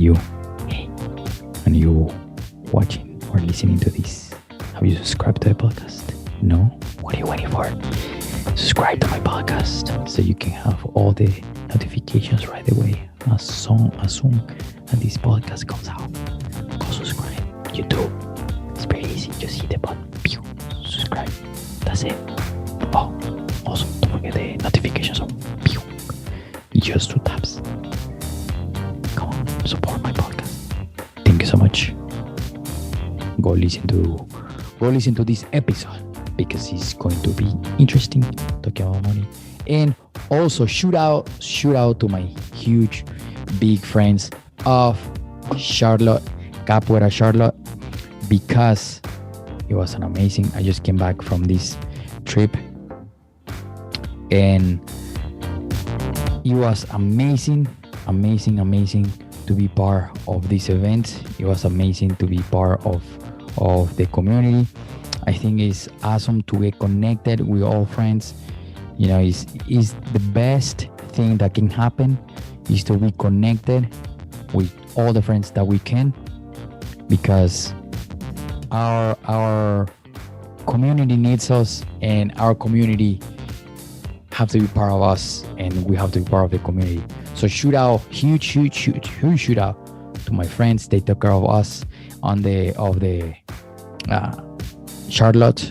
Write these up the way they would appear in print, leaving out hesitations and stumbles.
you, hey, and you watching or listening to this, have you subscribed to the podcast? No? What are you waiting for? Subscribe to my podcast so you can have all the notifications right away as soon as this podcast comes out. Go subscribe. YouTube. It's very easy. Just hit the button. Pew. Subscribe. That's it. Oh, also don't forget the notifications on. Pew. Just 2 taps. Come on, support my podcast. Thank you so much. Go listen to this episode because it's going to be interesting talking about money. And also shout out to my huge big friends of Charlotte, Capoeira Charlotte, because it was an amazing. I just came back from this trip and it was amazing to be part of this event. It was amazing to be part of the community. I think it's awesome to get connected with all friends. You know, is the best thing that can happen is to be connected with all the friends that we can, because our community needs us and our community have to be part of us and we have to be part of the community. So shout out, huge shout out to my friends. They took care of us of the Charlotte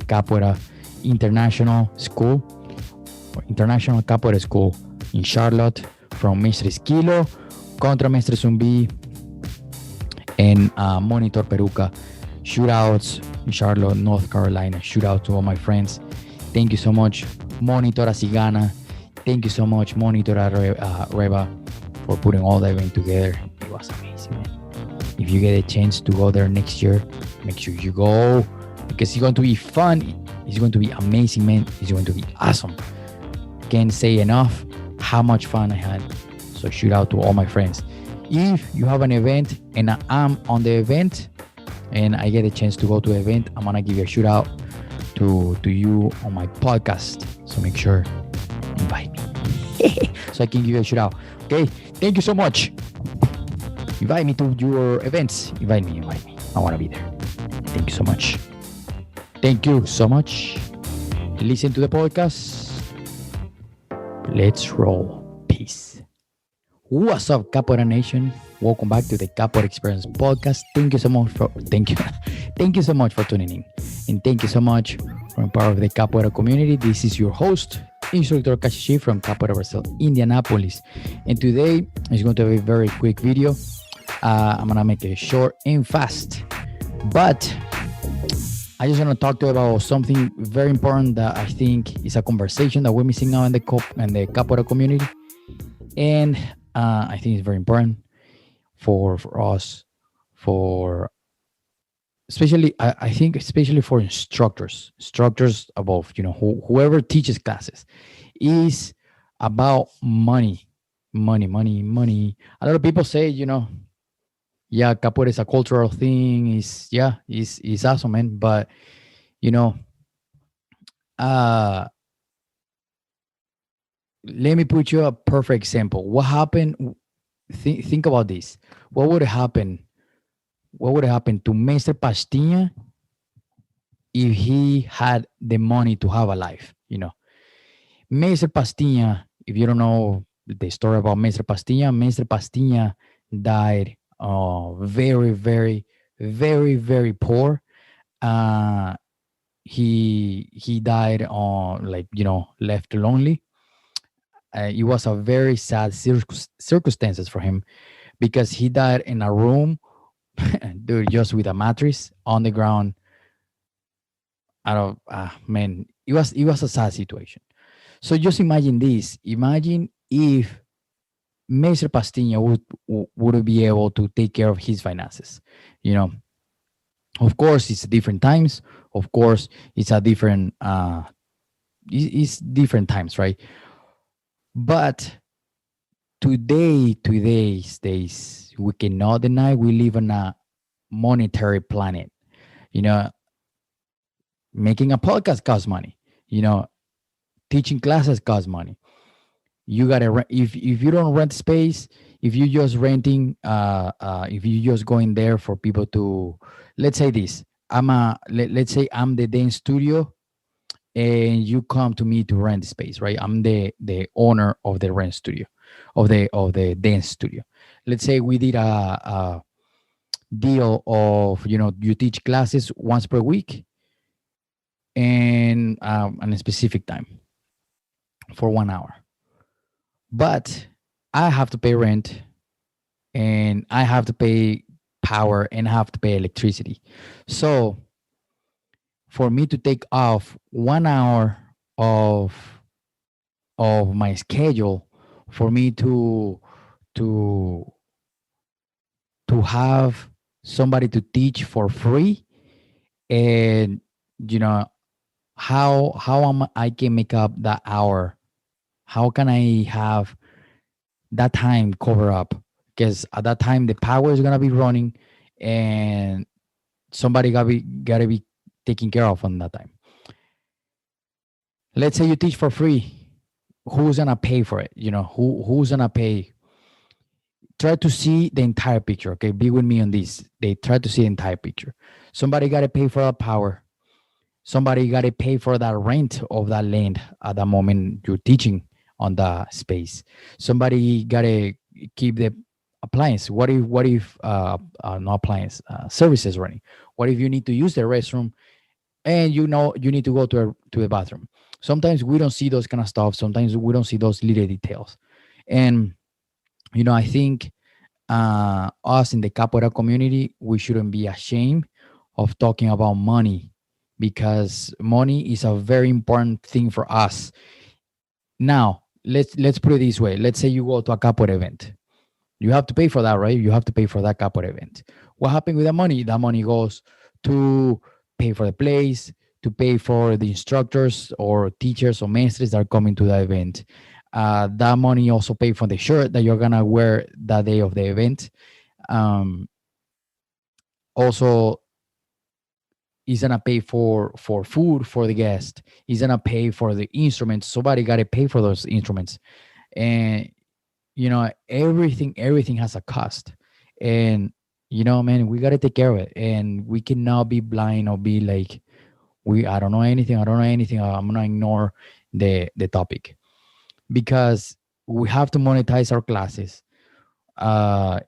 Capoeira International School, or International Capoeira School in Charlotte, from Mestre Esquilo, Contra Mestre Zumbi, and Monitor Peruca. Shootouts in Charlotte, North Carolina. Shout out to all my friends. Thank you so much, Monitor Asigana. Thank you so much, Monitor Reba, for putting all that event together. It was amazing, man. If you get a chance to go there next year, make sure you go, because it's going to be fun. It's going to be amazing, man. It's going to be awesome. Can't say enough how much fun I had. So shout out to all my friends. If you have an event and I'm on the event and I get a chance to go to the event, I'm gonna give you a shout out to you on my podcast. So make sure invite me so I can give you a shout out. Okay, thank you so much. Invite me to your events. Invite me. I want to be there. Thank you so much. Listen to the podcast. Let's roll. Peace. What's up, Capoeira Nation? Welcome back to the Capoeira Experience podcast. Thank you so much for tuning in, and thank you so much for being part of the Capoeira community. This is your host, Instructor Caxixi from Capoeira Brazil, Indianapolis, and today is going to be a very quick video. I'm gonna make it short and fast, but I just want to talk to you about something very important that I think is a conversation that we're missing out in the Capoeira community, and I think it's very important for us, for especially I think especially for instructors above, whoever teaches classes, is about money. A lot of people say, capoeira is a cultural thing. Is awesome, man. But let me put you a perfect example. What happened? Think about this. What would happen to Mr. Pastinha if he had the money to have a life? Mr. Pastinha, if you don't know the story about Mr. Pastinha died very, very, very, very poor. He died left lonely. It was a very sad circumstances for him, because he died in a room, dude, just with a mattress on the ground. Man, it was a sad situation. So just imagine this. Imagine if Mr. Pastinha would be able to take care of his finances. Of course, it's different times. Of course, it's a different. It's different times, right? But today's days, we cannot deny we live on a monetary planet. Making a podcast costs money. Teaching classes costs money. You gotta if you don't rent space, if you just renting, if you just going there for people to, let's say this, let's say I'm the dance studio, and you come to me to rent the space, right? I'm the owner of the rent studio, of the dance studio. Let's say we did a deal of, you teach classes once per week, and on a specific time for 1 hour. But I have to pay rent, and I have to pay power, and I have to pay electricity. So for me to take off 1 hour of my schedule, for me to have somebody to teach for free, and you know how am I can make up that hour, how can I have that time cover up, because at that time the power is gonna be running, and somebody gotta be taken care of on that time. Let's say you teach for free, who's gonna pay for it? Who's gonna pay? Try to see the entire picture. Okay, be with me on this. They try to see the entire picture. Somebody gotta pay for that power. Somebody gotta pay for that rent of that land at the moment you're teaching on the space. Somebody gotta keep the appliance. What if not appliance, services running? What if you need to use the restroom, and you need to go to a bathroom? Sometimes we don't see those kind of stuff. Sometimes we don't see those little details. And I think us in the capoeira community, we shouldn't be ashamed of talking about money, because money is a very important thing for us. Now, let's put it this way. Let's say you go to a capoeira event. You have to pay for that, right? You have to pay for that capoeira event. What happened with that money? That money goes to pay for the place, to pay for the instructors or teachers or maestros that are coming to the event. That money also pay for the shirt that you're gonna wear that day of the event. Um, Also, is gonna pay for food for the guest. Is gonna pay for the instruments. Somebody gotta pay for those instruments, and everything has a cost. And man, we gotta take care of it, and we cannot be blind or be like, I don't know anything. I'm gonna ignore the topic, because we have to monetize our classes. uh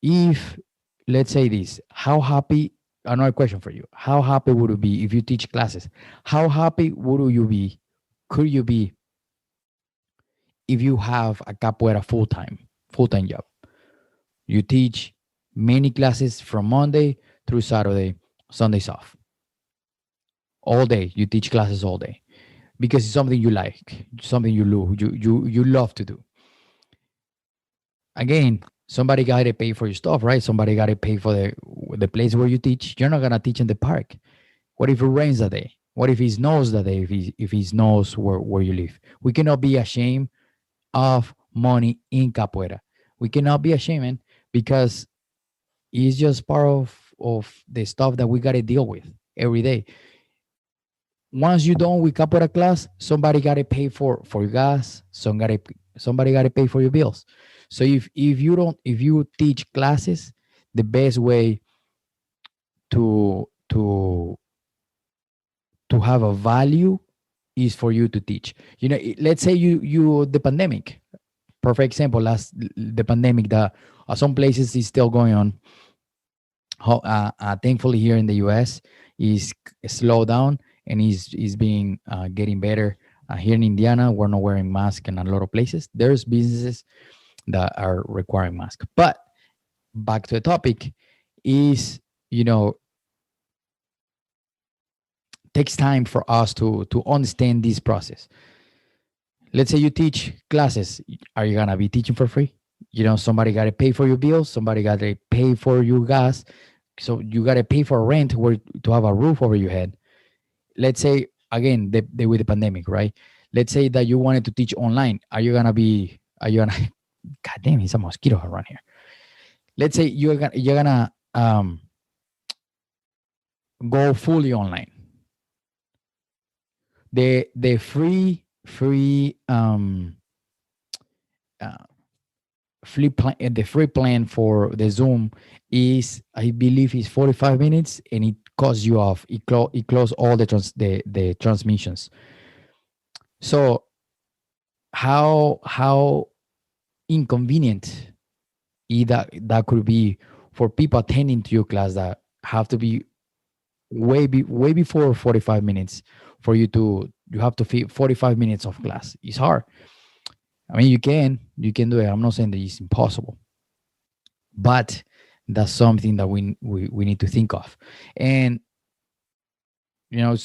if Let's say this, how happy, another question for you, how happy would you be if you teach classes? How happy would you be, could you be, if you have a capoeira full-time job? You teach many classes from Monday through Saturday, Sundays off, all day. You teach classes all day because it's something you like, something you love to do. Again, somebody got to pay for your stuff, right? Somebody got to pay for the place where you teach. You're not gonna teach in the park. What if it rains that day? What if it snows that day? If it snows where you live? We cannot be ashamed of money in capoeira. We cannot be ashamed, man, because it's just part of the stuff that we got to deal with every day. Once you're done with capoeira class, somebody got to pay for your gas. Somebody got to pay for your bills. So if you teach classes, the best way to to to have a value is for you to teach. Let's say you the pandemic. Perfect example. The pandemic. Some places is still going on. Thankfully, here in the U.S. is slowed down and is being getting better. Here in Indiana, we're not wearing masks in a lot of places. There's businesses that are requiring masks. But back to the topic, is takes time for us to understand this process. Let's say you teach classes. Are you gonna be teaching for free? Somebody gotta pay for your bills. Somebody gotta pay for your gas. So you gotta pay for rent, where to have a roof over your head. Let's say again, with the pandemic, right? Let's say that you wanted to teach online. Are you gonna God damn, it's a mosquito around here. Let's say you're gonna go fully online. The free free uh, the free plan for the Zoom is, I believe, is 45 minutes, and it cuts you off. It close all the transmissions. So how inconvenient that could be for people attending to your class that have to be way before 45 minutes for you have to fit 45 minutes of class. It's hard. I mean, you can do it. I'm not saying that it's impossible, but that's something that we need to think of. And you know,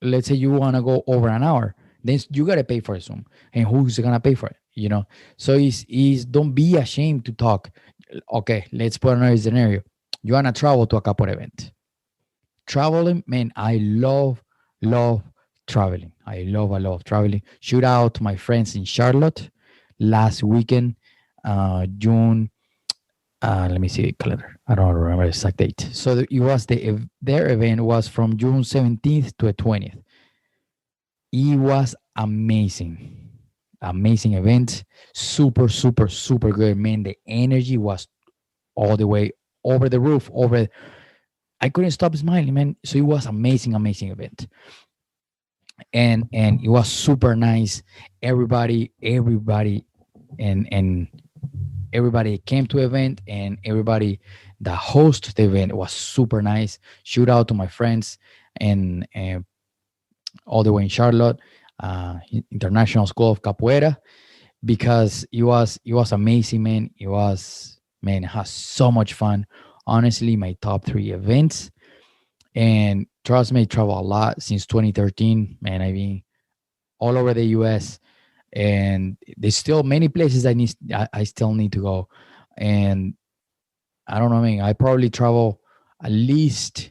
let's say you want to go over an hour, then you got to pay for Zoom, and who's gonna pay for it? So is don't be ashamed to talk. Okay, let's put another scenario. You want to travel to a couple event. Traveling, man, love traveling. I love traveling. Shout out to my friends in Charlotte last weekend, June. Let me see the calendar. I don't remember the exact date. So it was their event was from June 17th to the 20th. It was amazing, amazing event. Super, super, super good, man. The energy was all the way over the roof. I couldn't stop smiling, man. So it was amazing, amazing event, and it was super nice. Everybody, and everybody came to the event, and everybody that host the event was super nice. Shout out to my friends and all the way in Charlotte, International School of Capoeira, because it was amazing, man. It was, man, it has so much fun. Honestly, my top three events. And trust me, I travel a lot since 2013. Man, I've been all over the US, and there's still many places I still need to go. And I don't know, I mean, I probably travel at least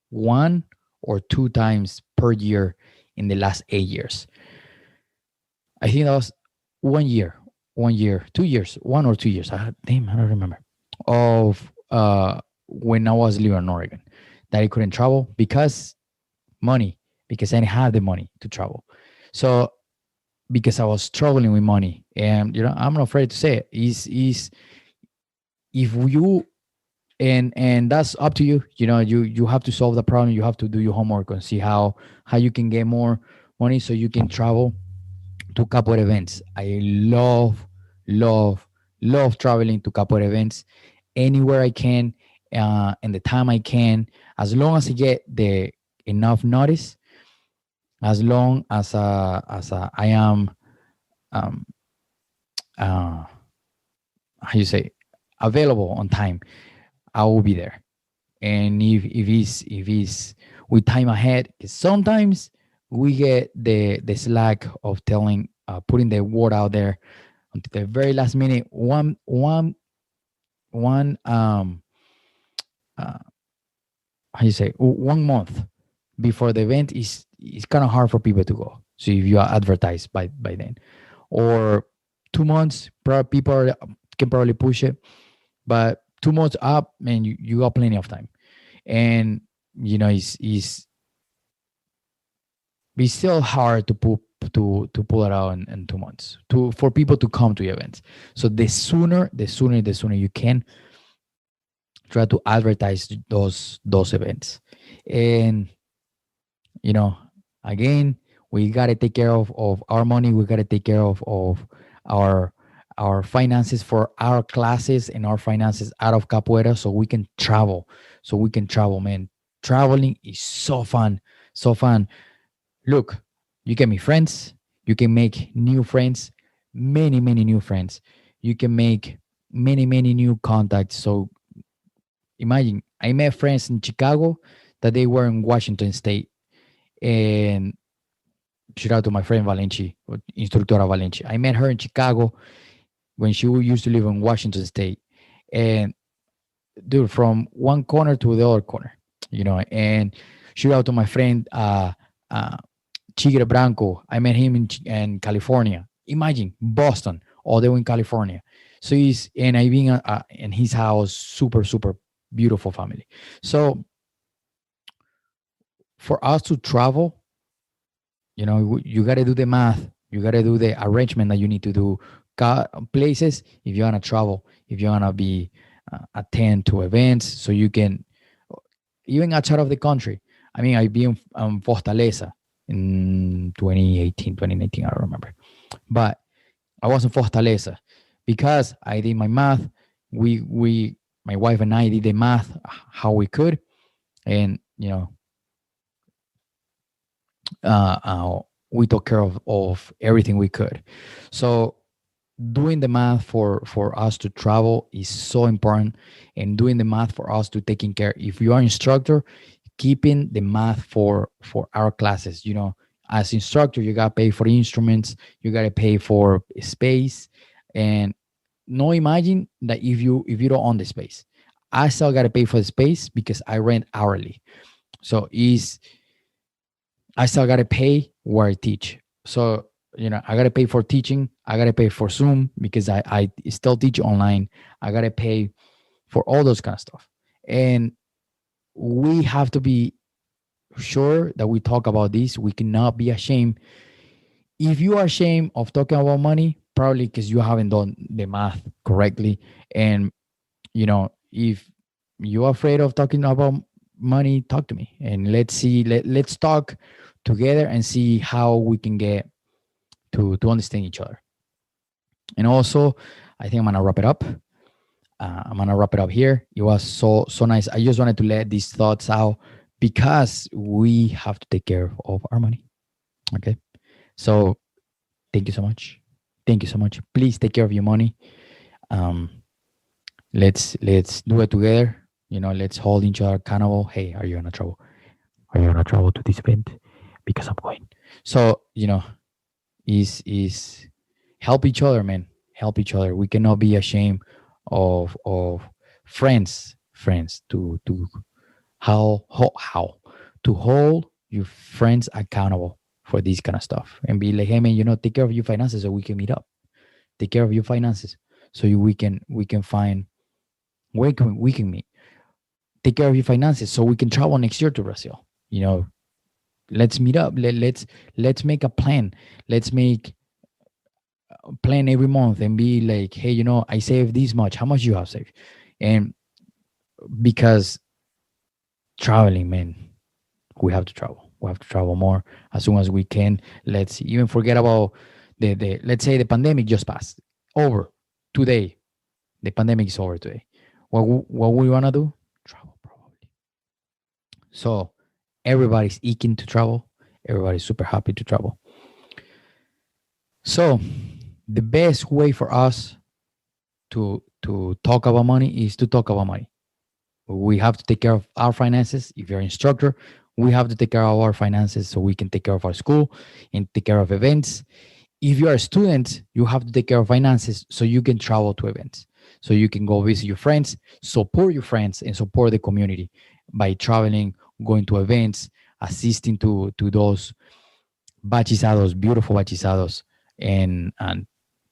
one or two times per year in the last 8 years. I think that was 1 year, 2 years, 1 or 2 years. Damn, I don't remember. Of when I was living in Oregon, that I couldn't travel because money, because I didn't have the money to travel. So because I was struggling with money, and I'm not afraid to say it, is if you and that's up to you. You have to solve the problem. You have to do your homework and see how you can get more money so you can travel to capoeira events. I love, love traveling to capoeira events anywhere I can, and the time I can, as long as I get the enough notice, as long as I am, um, uh, how you say, available on time, I will be there. And if it's with time ahead, 'cause sometimes we get the slack of putting the word out there until the very last minute. One uh how you say, 1 month before the event is kind of hard for people to go. So if you are advertised by then, or 2 months, people can probably push it, but 2 months up, man, you got plenty of time. And it's still hard to pull it out in 2 months for people to come to your events. So the sooner you can try to advertise those events. And you know again, we got to take care of our money. We got to take care of our our finances for our classes and our finances out of capoeira, so we can travel. Man. Traveling is so fun, so fun. Look, you can make friends, you can make new friends, many new friends. You can make many new contacts. So imagine, I met friends in Chicago that they were in Washington State. And shout out to my friend Valenci, Instructora Valenci. I met her in Chicago when she used to live in Washington State. And dude, from one corner to the other corner, and shout out to my friend uh, Chigre Branco. I met him in California. Imagine Boston, all the way in California. So and I've been in his house, super, super beautiful family. So for us to travel, you got to do the math. You got to do the arrangement that you need to do. Places, if you're going to travel, if you're going to be attend to events, so you can, even outside of the country. I mean, I've been Fortaleza in 2018, 2019, I don't remember. But I was in Fortaleza because I did my math. My wife and I did the math how we could. And, we took care of everything we could. So doing the math for us to travel is so important, and doing the math for us to taking care. If you are instructor, keeping the math for our classes. As instructor, you got to pay for instruments, you got to pay for space, and no, imagine that if you don't own the space, I still got to pay for the space because I rent hourly. So is I still got to pay where I teach. So, I got to pay for teaching. I got to pay for Zoom because I still teach online. I got to pay for all those kind of stuff. And we have to be sure that we talk about this. We cannot be ashamed. If you are ashamed of talking about money, probably because you haven't done the math correctly. And, if you're afraid of talking about money, talk to me and let's see, let's talk together and see how we can get to understand each other. And also, I think I'm gonna wrap it up. I'm gonna wrap it up here. It was so nice. I just wanted to let these thoughts out because we have to take care of our money. Okay. So thank you so much. Thank you so much. Please take care of your money. Um, let's do it together. Let's hold each other accountable. Hey, are you gonna travel? Are you gonna travel to this event? Because I'm going. So is help each other, man. Help each other. We cannot be ashamed of friends to how to hold your friends accountable for this kind of stuff and be like, hey man, take care of your finances so we can meet up. Take care of your finances so we can find where we can meet. Take care of your finances so we can travel next year to Brazil. Let's meet up. Let's make a plan. Let's make a plan every month and be like, hey, I save this much. How much you have saved? And because traveling, man, we have to travel. We have to travel more as soon as we can. Let's even forget about the let's say the pandemic just passed. Over today. The pandemic is over today. What we wanna do? Travel probably. So everybody's eager to travel. Everybody's super happy to travel. So the best way for us to talk about money is to talk about money. We have to take care of our finances. If you're an instructor, we have to take care of our finances so we can take care of our school and take care of events. If you're a student, you have to take care of finances so you can travel to events, so you can go visit your friends, support your friends, and support the community by traveling, going to events, assisting to those bachisados, beautiful bachisados, and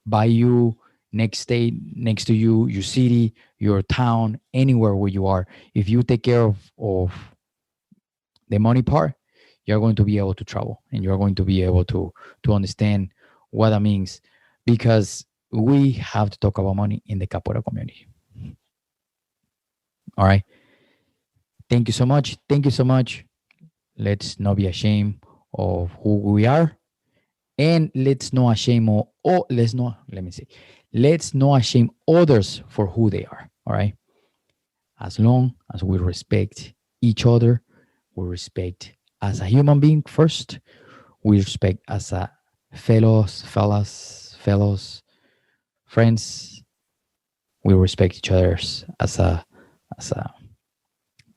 by you, next state, next to you, your city, your town, anywhere where you are. If you take care of the money part, you're going to be able to travel and you're going to be able to understand what that means, because we have to talk about money in the capoeira community. All right. Thank you so much. Thank you so much. Let's not be ashamed of who we are, and let's not ashame let's not ashame others for who they are. All right. As long as we respect each other, we respect as a human being first, we respect as a fellows friends, we respect each other as a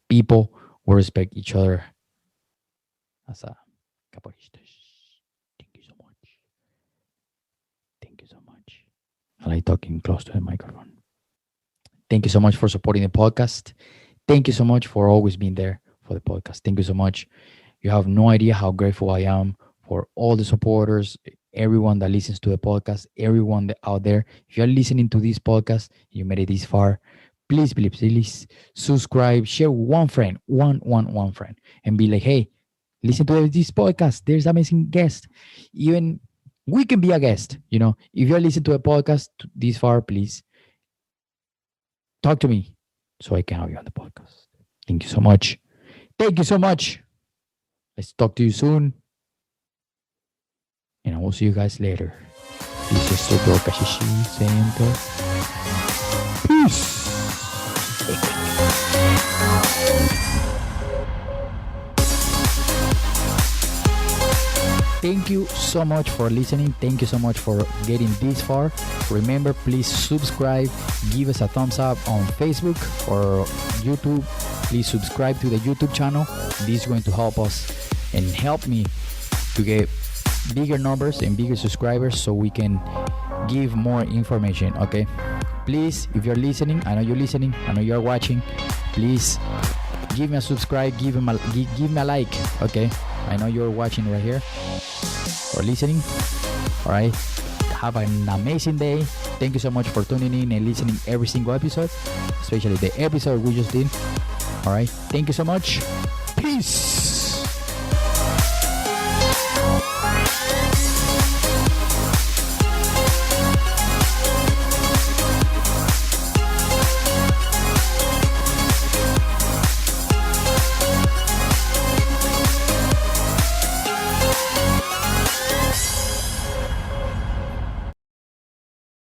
people, we respect each other as a capoeiristas. Thank you so much. Thank you so much. I like talking close to the microphone. Thank you so much for supporting the podcast. Thank you so much for always being there for the podcast. Thank you so much. You have no idea how grateful I am for all the supporters, everyone that listens to the podcast, everyone that out there. If you're listening to this podcast, you made it this far, please subscribe, share with one friend, one friend, and be like, hey, listen to this podcast. There's amazing guest. Even we can be a guest. If you're listening to a podcast this far, please talk to me so I can have you on the podcast. Thank you so much. Thank you so much. Let's talk to you soon. And I will see you guys later. This is Dr. Caxixi saying peace. Thank you so much for listening. Thank you so much for getting this far. Remember, please subscribe. Give us a thumbs up on Facebook or YouTube. Please subscribe to the YouTube channel. This is going to help us and help me to get bigger numbers and bigger subscribers so we can give more information. Okay, please, if you're listening, I know you're listening, I know you're watching, please give me a subscribe, give me a like. Okay, I know you're watching right here or listening. All right, have an amazing day. Thank you so much for tuning in and listening every single episode, especially the episode we just did. All right, thank you so much. Peace.